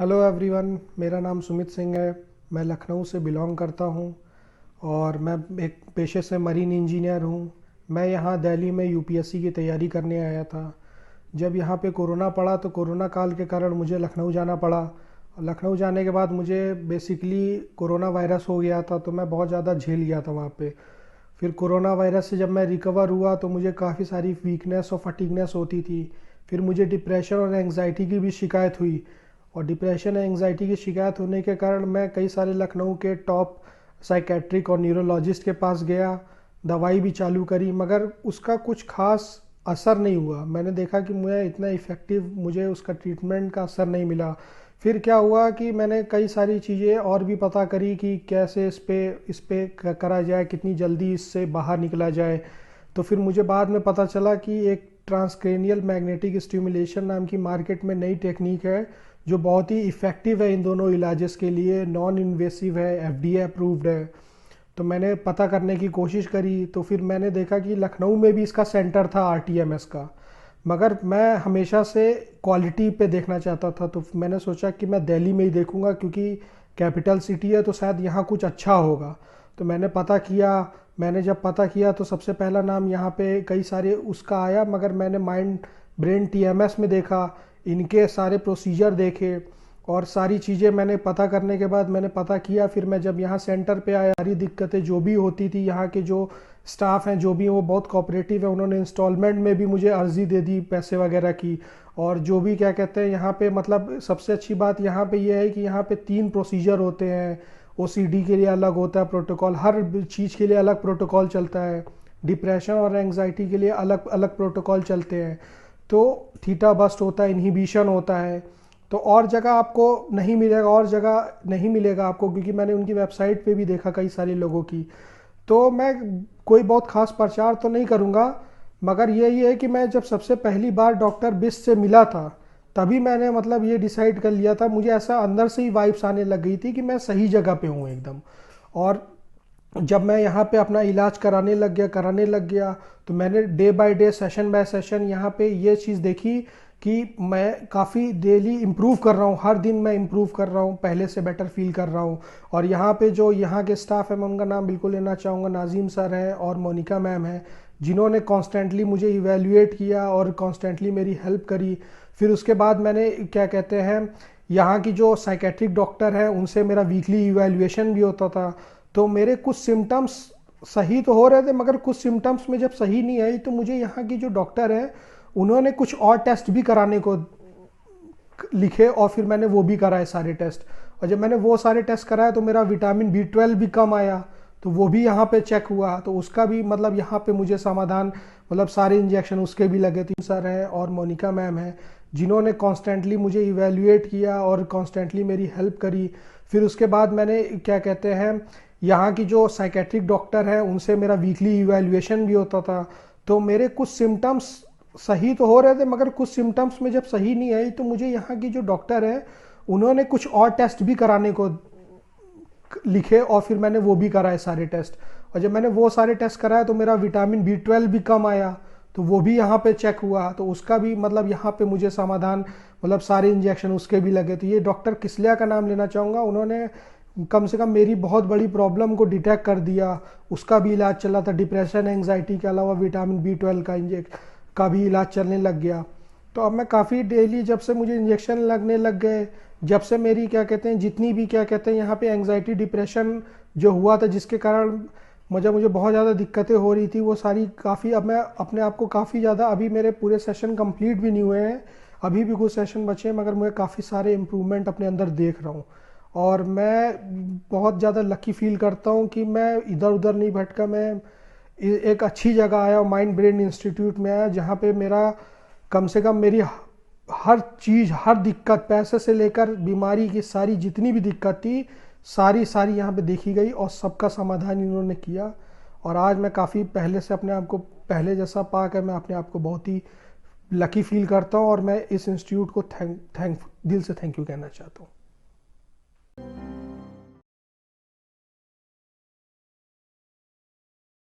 Hello everyone, मेरा नाम सुमित सिंह है। मैं लखनऊ से बिलोंग करता हूँ और मैं एक पेशे से मरीन इंजीनियर हूँ। मैं यहाँ दिल्ली में यूपीएससी की तैयारी करने आया था। जब यहाँ पे कोरोना पड़ा तो कोरोना काल के कारण मुझे लखनऊ जाना पड़ा। लखनऊ जाने के बाद मुझे बेसिकली कोरोना वायरस हो गया था, तो मैं बहुत ज़्यादा झेल गया था वहाँ पे। फिर कोरोना वायरस से जब मैं रिकवर हुआ तो मुझे काफ़ी सारी वीकनेस और फटीगनेस होती थी। फिर मुझे डिप्रेशन और एंग्जाइटी की भी शिकायत हुई, और डिप्रेशन और एंग्जाइटी की शिकायत होने के कारण मैं कई सारे लखनऊ के टॉप साइकेट्रिक और न्यूरोलॉजिस्ट के पास गया। दवाई भी चालू करी, मगर उसका कुछ खास असर नहीं हुआ। मैंने देखा कि मुझे इतना इफ़ेक्टिव मुझे उसका ट्रीटमेंट का असर नहीं मिला। फिर क्या हुआ कि मैंने कई सारी चीज़ें और भी पता करी कि कैसे इस पे करा जाए, कितनी जल्दी इससे बाहर निकला जाए। तो फिर मुझे बाद में पता चला कि एक ट्रांसक्रेनियल मैग्नेटिक स्टिमुलेशन नाम की मार्केट में नई टेक्निक है जो बहुत ही इफ़ेक्टिव है इन दोनों इलाजेस के लिए, नॉन इन्वेसिव है, एफडीए अप्रूव्ड है। तो मैंने पता करने की कोशिश करी, तो फिर मैंने देखा कि लखनऊ में भी इसका सेंटर था आरटीएमएस का, मगर मैं हमेशा से क्वालिटी पे देखना चाहता था। तो मैंने सोचा कि मैं दिल्ली में ही देखूंगा, क्योंकि कैपिटल सिटी है तो शायद यहाँ कुछ अच्छा होगा। तो मैंने पता किया। मैंने जब पता किया तो सबसे पहला नाम यहाँ पे कई सारे उसका आया, मगर मैंने माइंड ब्रेन टीएमएस में देखा, इनके सारे प्रोसीजर देखे और सारी चीज़ें मैंने पता करने के बाद मैंने पता किया। फिर मैं जब यहाँ सेंटर पे आया, सारी दिक्कतें जो भी होती थी, यहाँ के जो स्टाफ हैं जो भी हैं वो बहुत कोऑपरेटिव है। उन्होंने इंस्टॉलमेंट में भी मुझे अर्जी दे दी पैसे वगैरह की। और जो भी क्या कहते हैं यहाँ पे, मतलब सबसे अच्छी बात यहाँ पे ये है कि यहाँ पे 3 प्रोसीजर होते हैं। ओसीडी के लिए अलग होता है प्रोटोकॉल, हर चीज़ के लिए अलग प्रोटोकॉल चलता है। डिप्रेशन और एंग्जाइटी के लिए अलग अलग प्रोटोकॉल चलते हैं। तो थीटा बस्ट होता है, इनहिबिशन होता है। तो और जगह आपको नहीं मिलेगा, और जगह नहीं मिलेगा आपको, क्योंकि मैंने उनकी वेबसाइट पे भी देखा कई सारे लोगों की। तो मैं कोई बहुत खास प्रचार तो नहीं करूँगा, मगर यही है कि मैं जब सबसे पहली बार डॉक्टर बिस्ट से मिला था तभी मैंने मतलब ये डिसाइड कर लिया था। मुझे ऐसा अंदर से ही वाइब्स आने लग गई थी कि मैं सही जगह पे हूँ एकदम। और जब मैं यहाँ पे अपना इलाज कराने लग गया तो मैंने day by day, session bye session यहाँ पे ये चीज़ देखी कि मैं काफ़ी डेली इम्प्रूव कर रहा हूँ। हर दिन मैं इम्प्रूव कर रहा हूँ, पहले से बेटर फील कर रहा हूँ। और यहाँ पे जो यहाँ के स्टाफ है, मैं उनका नाम बिल्कुल लेना चाहूँगा। नाजीम सर हैं और मोनिका मैम हैं, जिन्होंने कॉन्स्टेंटली मुझे इवेल्युएट किया और कॉन्स्टेंटली मेरी हेल्प करी। फिर उसके बाद मैंने क्या कहते हैं, यहाँ की जो साइकेट्रिक डॉक्टर हैं उनसे मेरा वीकली इवेल्युएशन भी होता था। तो मेरे कुछ सिम्टम्स सही तो हो रहे थे, मगर कुछ सिम्टम्स में जब सही नहीं आई तो मुझे यहाँ की जो डॉक्टर है उन्होंने कुछ और टेस्ट भी कराने को लिखे, और फिर मैंने वो भी कराए सारे टेस्ट। और जब मैंने वो सारे टेस्ट कराए तो मेरा विटामिन B12 भी कम आया, तो वो भी यहाँ पे चेक हुआ। तो उसका भी मतलब यहाँ पे मुझे समाधान, मतलब सारे इंजेक्शन उसके भी लगे। तीन सर हैं और मोनिका मैम हैं, जिन्होंने कॉन्स्टेंटली मुझे इवेल्युएट किया और कॉन्स्टेंटली मेरी हेल्प करी। फिर उसके बाद मैंने क्या कहते हैं, यहाँ की जो साइकेट्रिक डॉक्टर है उनसे मेरा वीकली इवेल्युएशन भी होता था। तो मेरे कुछ सिम्टम्स सही तो हो रहे थे, मगर कुछ सिम्टम्स में जब सही नहीं आई तो मुझे यहाँ की जो डॉक्टर है उन्होंने कुछ और टेस्ट भी कराने को लिखे, और फिर मैंने वो भी कराए सारे टेस्ट। और जब मैंने वो सारे टेस्ट कराए तो मेरा विटामिन B12 भी कम आया, तो वो भी यहाँ पे चेक हुआ। तो उसका भी मतलब यहाँ पे मुझे समाधान, मतलब सारे इंजेक्शन उसके भी लगे। तो ये डॉक्टर किसलिया का नाम लेना चाहूँगा, उन्होंने कम से कम मेरी बहुत बड़ी प्रॉब्लम को डिटेक्ट कर दिया। उसका भी इलाज चला था, डिप्रेशन एंग्जाइटी के अलावा विटामिन B12 का का भी इलाज चलने लग गया। तो अब मैं काफ़ी डेली, जब से मुझे इंजेक्शन लगने लग गए, जब से मेरी क्या कहते हैं जितनी भी क्या कहते हैं यहाँ पे एंग्जाइटी डिप्रेशन जो हुआ था, जिसके कारण मुझे बहुत ज़्यादा दिक्कतें हो रही थी, वो सारी काफ़ी, अब मैं अपने आप को काफ़ी ज़्यादा, अभी मेरे पूरे सेशन कंप्लीट भी नहीं हुए हैं, अभी भी कुछ सेशन बचे हैं, मगर मुझे काफ़ी सारे इम्प्रूवमेंट अपने अंदर देख रहा हूँ। और मैं बहुत ज़्यादा लकी फील करता हूँ कि मैं इधर उधर नहीं भटका। मैं एक अच्छी जगह आया, माइंड ब्रेन इंस्टीट्यूट में आया, जहाँ पे मेरा कम से कम मेरी हर चीज़, हर दिक्कत, पैसे से लेकर बीमारी की सारी जितनी भी दिक्कत थी, सारी सारी यहाँ पे देखी गई और सबका समाधान इन्होंने किया। और आज मैं काफ़ी पहले से अपने आप को पहले जैसा पा कर मैं अपने आप को बहुत ही लकी फील करता हूँ, और मैं इस इंस्टीट्यूट को दिल से थैंक यू कहना चाहता हूँ।